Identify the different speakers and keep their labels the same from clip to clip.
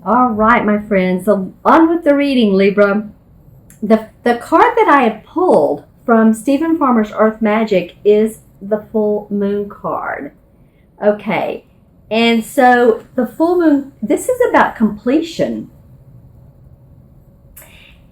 Speaker 1: All right, my friends. So on with the reading, Libra. The card that I had pulled from Stephen Farmer's Earth Magic is the full moon card. Okay. And so the full moon, this is about completion.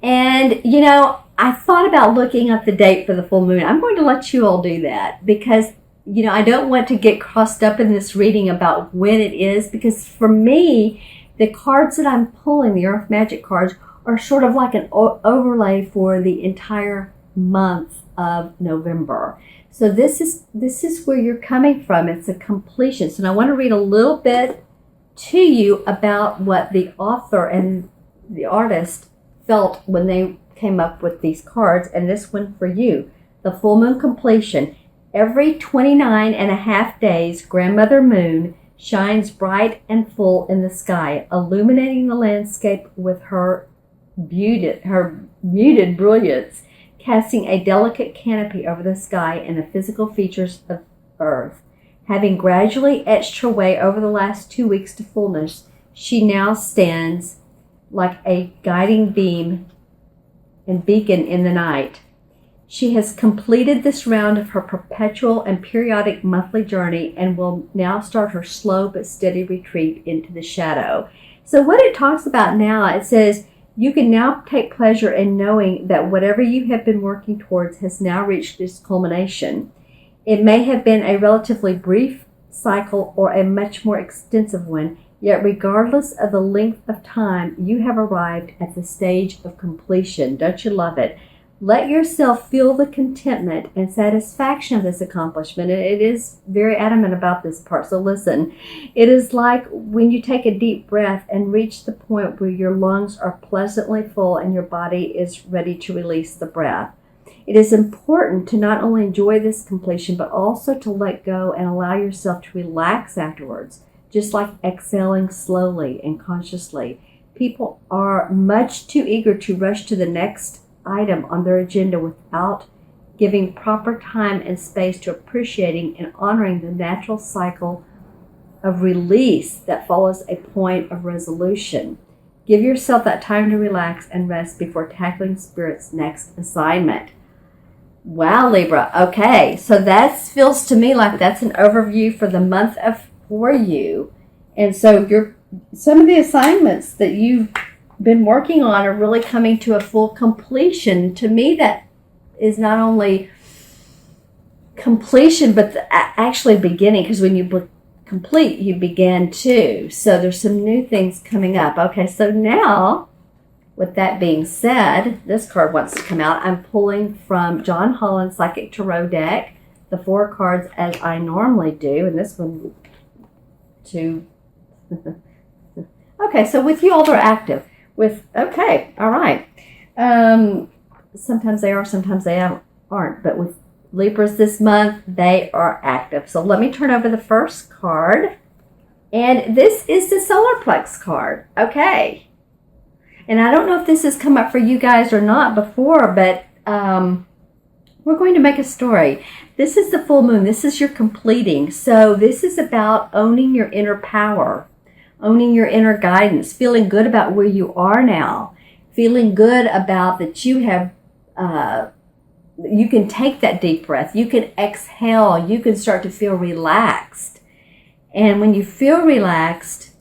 Speaker 1: And, you know, I thought about looking up the date for the full moon. I'm going to let you all do that because, you know, I don't want to get crossed up in this reading about when it is, because for me, the cards that I'm pulling, the Earth Magic cards, are sort of like an overlay for the entire month of November. So this is where you're coming from. It's a completion. So I want to read a little bit to you about what the author and the artist felt when they came up with these cards, and this one for you. The full moon completion. Every 29 and a half days, Grandmother Moon shines bright and full in the sky, illuminating the landscape with her muted brilliance, casting a delicate canopy over the sky and the physical features of Earth. Having gradually etched her way over the last 2 weeks to fullness, she now stands like a guiding beam and beacon in the night. She has completed this round of her perpetual and periodic monthly journey and will now start her slow but steady retreat into the shadow. So what it talks about now, it says, you can now take pleasure in knowing that whatever you have been working towards has now reached its culmination. It may have been a relatively brief cycle or a much more extensive one, yet regardless of the length of time, you have arrived at the stage of completion. Don't you love it? Let yourself feel the contentment and satisfaction of this accomplishment. And it is very adamant about this part, so listen. It is like when you take a deep breath and reach the point where your lungs are pleasantly full and your body is ready to release the breath. It is important to not only enjoy this completion, but also to let go and allow yourself to relax afterwards, just like exhaling slowly and consciously. People are much too eager to rush to the next item on their agenda without giving proper time and space to appreciating and honoring the natural cycle of release that follows a point of resolution. Give yourself that time to relax and rest before tackling Spirit's next assignment. Wow, Libra. Okay, so that feels to me like that's an overview for the month for you. And so some of the assignments that you've been working on are really coming to a full completion. To me, that is not only completion, but actually beginning, because when you complete, you begin too. So there's some new things coming up. Okay, so now, with that being said, this card wants to come out. I'm pulling from John Holland's Psychic Tarot deck, the 4 cards as I normally do, and this one too. Okay, so with you all, they're active. Okay, all right. Sometimes they are, sometimes they aren't. But with Libras this month, they are active. So let me turn over the first card. And this is the Solar Plex card. Okay. And I don't know if this has come up for you guys or not before, but we're going to make a story. This is the full moon. This is your completing. So this is about owning your inner power, owning your inner guidance, feeling good about where you are now, feeling good about that you have, you can take that deep breath, you can exhale, you can start to feel relaxed. And when you feel relaxed,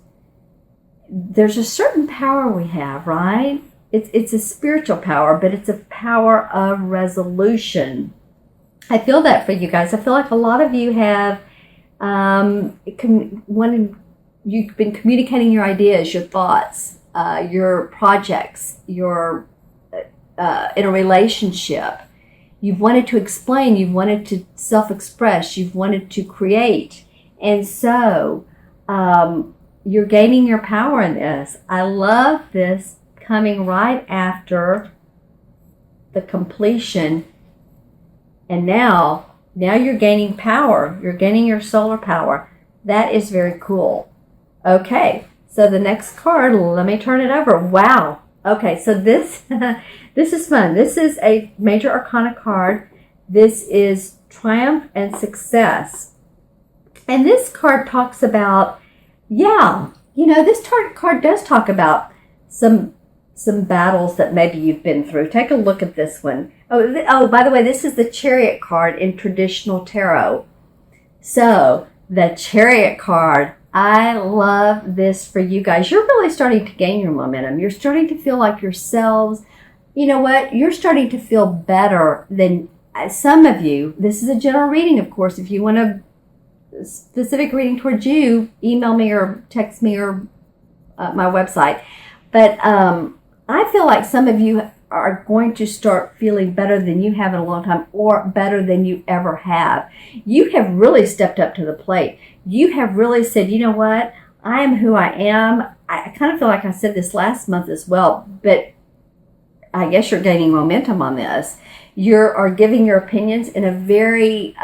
Speaker 1: there's a certain power we have, right? It's a spiritual power, but it's a power of resolution. I feel that for you guys. I feel like a lot of you have you've been communicating your ideas, your thoughts, your projects, your in a relationship. You've wanted to explain, you've wanted to self-express, you've wanted to create. And so you're gaining your power in this. I love this coming right after the completion. And now you're gaining power. You're gaining your solar power. That is very cool. Okay, so the next card, let me turn it over. Wow. Okay, so this is fun. This is a Major Arcana card. This is Triumph and Success. And this card talks about, this card does talk about some battles that maybe you've been through. Take a look at this one. Oh, by the way, this is the Chariot card in traditional tarot. So, the Chariot card, I love this for you guys. You're really starting to gain your momentum. You're starting to feel like yourselves. You know what? You're starting to feel better than some of you. This is a general reading, of course. If you want a specific reading towards you, email me or text me or my website. But I feel like some of you are going to start feeling better than you have in a long time, or better than you ever have. You have really stepped up to the plate. You have really said, you know what? I am who I am. I kind of feel like I said this last month as well, but I guess you're gaining momentum on this. You are giving your opinions in a very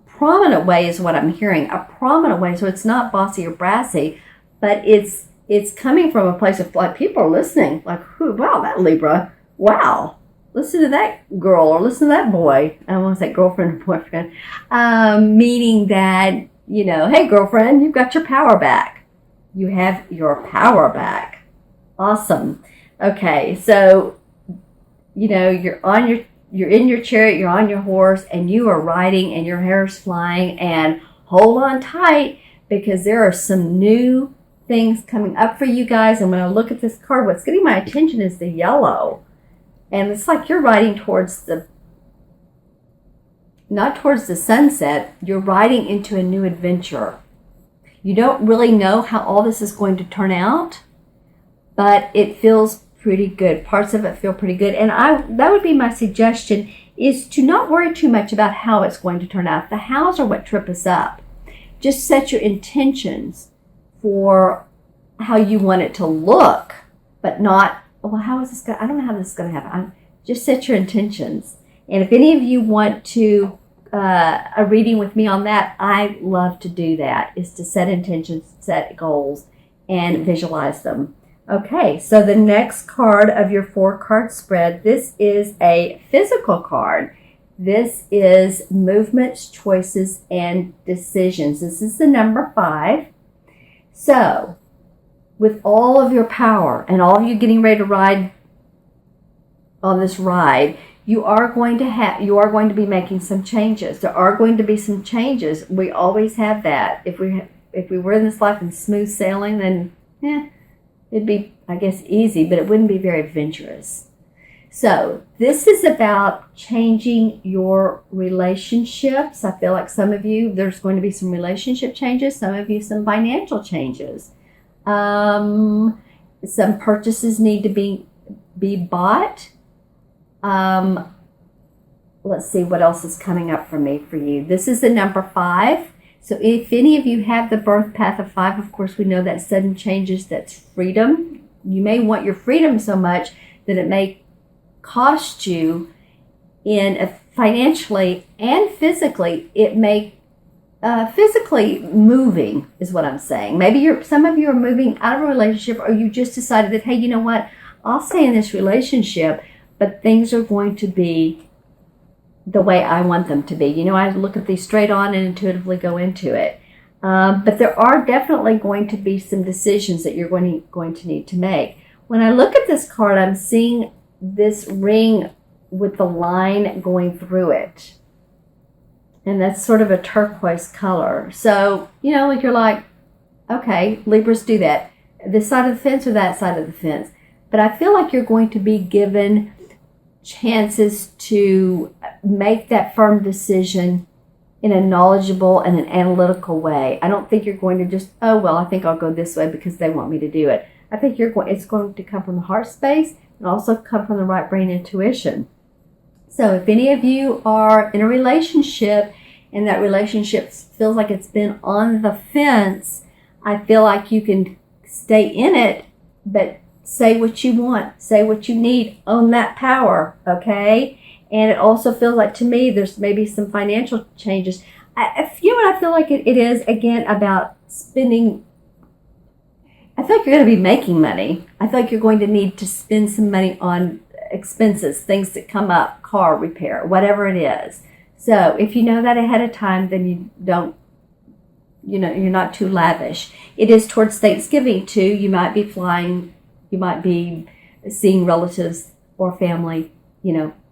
Speaker 1: prominent way is what I'm hearing. A prominent way. So it's not bossy or brassy, but it's coming from a place of like people are listening. Like, wow, that Libra. Wow. Listen to that girl or listen to that boy. I don't want to say girlfriend or boyfriend. Meaning that, hey, girlfriend, you've got your power back. You have your power back. Awesome. Okay, so, you're in your chariot, you're on your horse, and you are riding, and your hair's flying, and hold on tight, because there are some new things coming up for you guys. And when I look at this card, what's getting my attention is the yellow. And it's like you're riding not towards the sunset, you're riding into a new adventure. You don't really know how all this is going to turn out, but it feels pretty good. Parts of it feel pretty good. And that would be my suggestion, is to not worry too much about how it's going to turn out. The hows are what trip us up. Just set your intentions for how you want it to look, but not, well, how is this going to, I don't know how this is going to happen. Just set your intentions. And if any of you want to a reading with me on that, I love to do that, is to set intentions, set goals, and visualize them. Okay, so the next card of your 4-card spread, this is a physical card. This is movements, choices, and decisions. This is the number 5. So, with all of your power and all of you getting ready to ride on this ride, you are going to be making some changes. There are going to be some changes. We always have that. If we were in this life in smooth sailing, then it'd be, I guess, easy, but it wouldn't be very adventurous. So this is about changing your relationships. I feel like some of you, there's going to be some relationship changes. Some of you, some financial changes. Some purchases need to be bought. Let's see what else is coming up for you. This is the number 5. So if any of you have the birth path of 5, of course, we know that sudden changes, that's freedom. You may want your freedom so much that it may cost you financially and physically. It may physically moving is what I'm saying. Maybe some of you are moving out of a relationship, or you just decided that, hey, you know what? I'll stay in this relationship, but things are going to be the way I want them to be. I look at these straight on and intuitively go into it. But there are definitely going to be some decisions that you're going to need to make. When I look at this card, I'm seeing this ring with the line going through it. And that's sort of a turquoise color. So, you're like, okay, Libras do that. This side of the fence or that side of the fence. But I feel like you're going to be given chances to make that firm decision in a knowledgeable and an analytical way. I don't think you're going to just, I think I'll go this way because they want me to do it. I think it's going to come from the heart space and also come from the right brain intuition. So if any of you are in a relationship and that relationship feels like it's been on the fence, I feel like you can stay in it, but say what you want, say what you need, own that power, okay? And it also feels like, to me, there's maybe some financial changes. I feel like it is, again, about spending. I feel like you're going to be making money. I feel like you're going to need to spend some money on expenses, things that come up, car repair, whatever it is. So if you know that ahead of time, then you don't you're not too lavish. It is towards Thanksgiving too. You might be flying, you might be seeing relatives or family,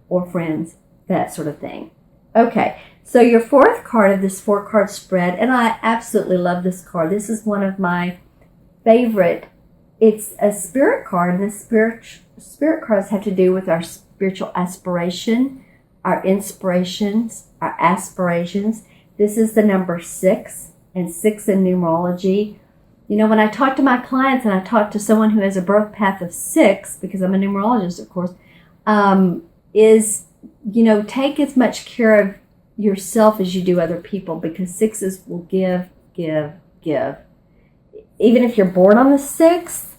Speaker 1: or friends, that sort of thing. Okay, so your fourth card of this 4-card spread, and I absolutely love this card. This is one of my favorite. It's a spirit card, and the spirit cards have to do with our spiritual aspiration, our inspirations, our aspirations. This is the number 6, and 6 in numerology. When I talk to my clients, and I talk to someone who has a birth path of 6, because I'm a numerologist, of course, is, take as much care of yourself as you do other people, because 6s will give, give, give. Even if you're born on the 6th,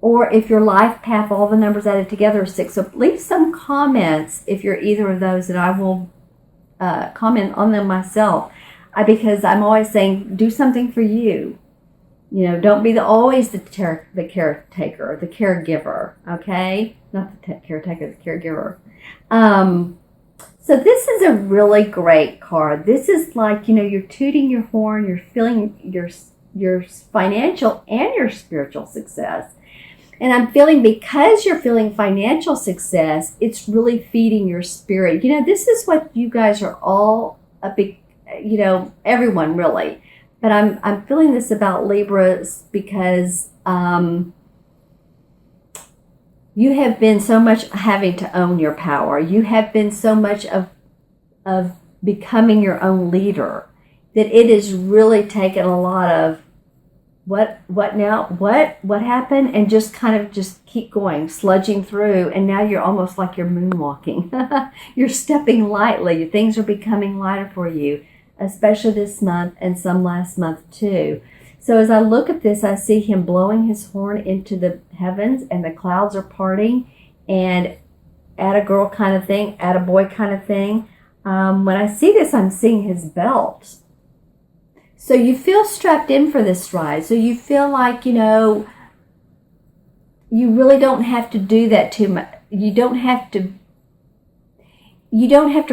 Speaker 1: or if your life path, all the numbers added together are 6. So leave some comments if you're either of those, and I will comment on them myself. Because I'm always saying, do something for you. Don't be always the caretaker, the caregiver, okay? Not the caretaker, the caregiver. So this is a really great card. This is like, you're tooting your horn, you're feeling your financial and your spiritual success. And I'm feeling, because you're feeling financial success, it's really feeding your spirit. This is what you guys are all a big, everyone really. But I'm feeling this about Libras because you have been so much having to own your power. You have been so much of becoming your own leader that it has really taken a lot of what now, what happened, and just kind of just keep going, sludging through, and now you're almost like you're moonwalking. You're stepping lightly. Things are becoming lighter for you, especially this month and some last month too. So as I look at this, I see him blowing his horn into the heavens, and the clouds are parting, and at a girl kind of thing, at a boy kind of thing. When I see this, I'm seeing his belt. So you feel strapped in for this ride. So you feel like, you really don't have to do that too much. You don't have to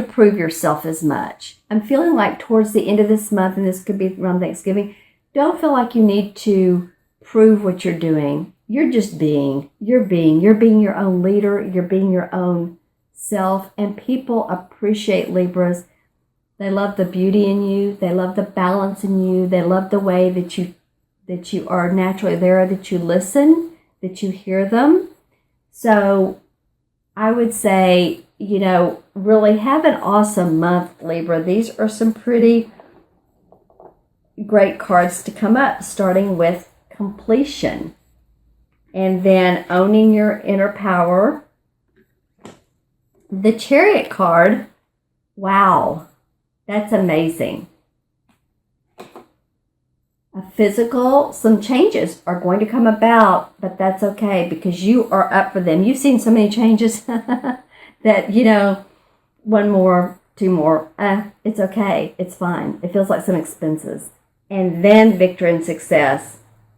Speaker 1: prove yourself as much. I'm feeling like towards the end of this month, and this could be around Thanksgiving, don't feel like you need to prove what you're doing. You're just being. You're being your own leader. You're being your own self. And people appreciate Libras. They love the beauty in you. They love the balance in you. They love the way that you are naturally there, that you listen, that you hear them. So I would say, really have an awesome month, Libra. These are some pretty great cards to come up, starting with completion, and then owning your inner power. The Chariot card, wow, that's amazing. Some changes are going to come about, but that's okay, because you are up for them. You've seen so many changes that, one more, 2 more, it's okay. It's fine. It feels like some expenses. And then victory and success.